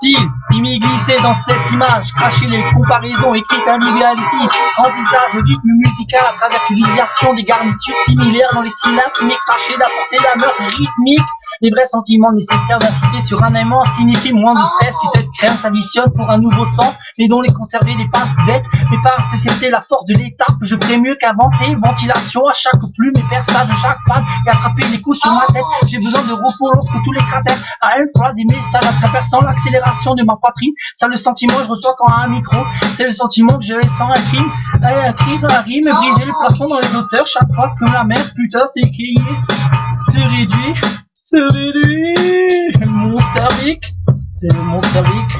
style, il m'y glissait dans cette image, cracher les comparaisons, écrites à l'idéality, remplissage, le rythme musical à travers l'utilisation des garnitures similaires dans les syllabes, mais cracher d'apporter la meurtre rythmique, les vrais sentiments nécessaires d'inciter sur un aimant, signifier moins de stress si cette crème s'additionne pour un nouveau sens, mais dont les conserver les passes dettes, mais pas accepter la force de l'étape, je ferais mieux qu'inventer, ventilation à chaque plume et perçage de chaque page, et attraper les coups sur ma tête, j'ai besoin de repos lorsque tous les cratères, à une fois des messages à travers l'accélération de ma poitrine, ça le sentiment que je reçois quand un micro, c'est le sentiment que je sens un crime, un rime, briser le plafond dans les hauteurs, chaque fois que la mer putain s'écrit, se réduit, Monster Vic, c'est le Monster Vic.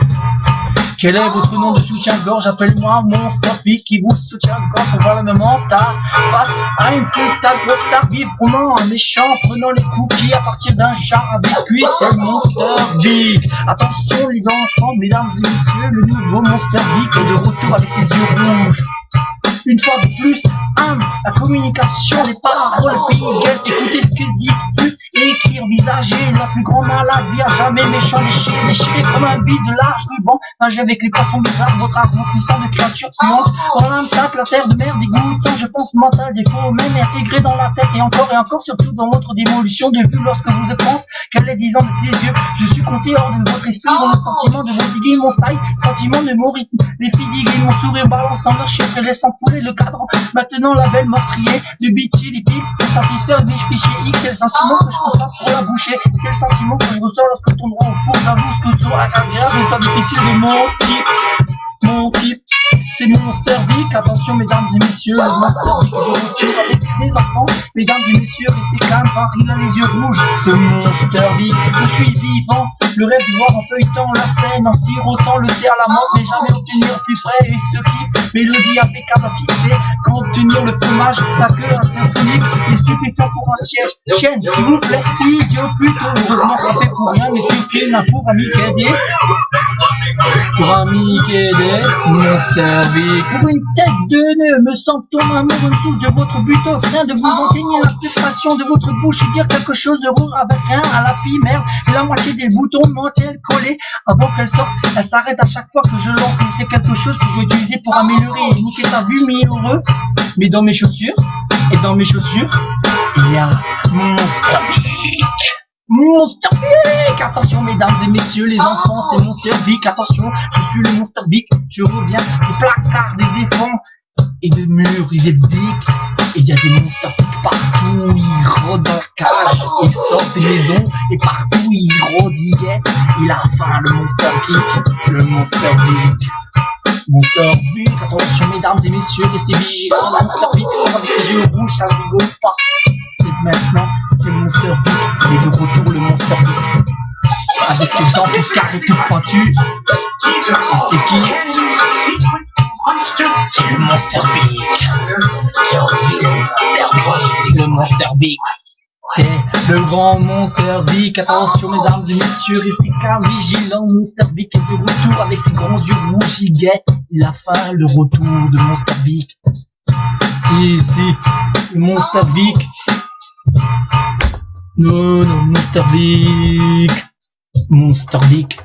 Quel est votre nom de soutien-gorge? Appelez-moi Monster Vic qui vous soutient-gorge pour voir le moment ta face à une putain de rockstar vibrement un méchant prenant les cookies à partir d'un jar à biscuits, c'est le Monster Vic. Attention les enfants, mesdames et messieurs, le nouveau Monster Vic est de retour avec ses yeux rouges. Une fois de plus, la communication des paroles, gueule, écoutez ce que se dispute, écrire, visager, la plus grande malade, via jamais méchant, déchiré comme un bide de large ruban, nager avec les poissons bizarres, votre accomplissant de créatures puantes, dans l'impact, la terre de mer dégoûtant, je pense mental, défaut même intégré dans la tête, et encore, surtout dans votre démolition de vue, lorsque vous pensez qu'elle est 10 ans de tes yeux, je suis compté hors de votre esprit, dans le sentiment de vos digues, mon style, sentiment de mon rythme, les filles digues, mon sourire balançant leur chiffre, laissant couler le cadre, maintenant la belle meurtrier, de bitcher les piles, pour satisfaire les fichiers X, c'est le sentiment que je reçois pour la boucher, c'est le sentiment que je ressens lorsque ton droit au four, j'avoue que ce soit agréable, mais soit difficile de mon type, c'est Monster Vic, attention mesdames et messieurs, le Monster Vic de retour avec les enfants, mesdames et messieurs, restez calmes car il a les yeux rouges, ce Monster Vic, je suis vivant, le rêve de voir en feuilletant la scène, en sirotant le thé à la menthe, mais jamais obtenir plus près, et ce qui, mélodie impeccable à fixer, quand obtenir le fromage, pas que un symphonique, les stupéfiants pour un siège, chaîne, s'il vous plaît, idiot plutôt, heureusement frappé pour rien, mais c'est qu'il n'a pour ami qu'aider, Monster Vic, pour une tête de nœud, me semble ton amour une souche de votre butox, rien de vous entraîner la frustration de votre bouche et dire quelque chose de heureux avec rien à la pie, merde, et la moitié des boutons manquent collés avant qu'elle sorte, elle s'arrête à chaque fois que je lance, mais c'est quelque chose que je vais utiliser pour améliorer et niquer ta vue, mi-heureux, mais dans mes chaussures, il y a Monster Vic. Monster Vic, attention mesdames et messieurs les enfants, c'est Monster Vic, attention, je suis le Monster Vic, je reviens des placards, des écrans et de murs, il est big, et il y a des Monster Vic partout, ils rôdent dans la cage, ils sortent des maisons, et partout ils rôdent, ils guettent, il a faim le Monster Vic. Monster Vic, attention mesdames et messieurs, restez vigilants, Monster Vic sort avec ses yeux rouges, ça ne rigole pas. Maintenant, c'est Monster Vic, et de retour le Monster Vic, avec ses dents toutes carrées, toutes pointues, et c'est qui? C'est le Monster Vic, le Monster Vic, c'est le grand Monster Vic, attention mesdames et messieurs, restez calmes, vigilants, Monster Vic est de retour avec ses grands yeux rouges, il guette, il a faim, le retour de Monster Vic, si, le Monster Vic, non, Monster Vic,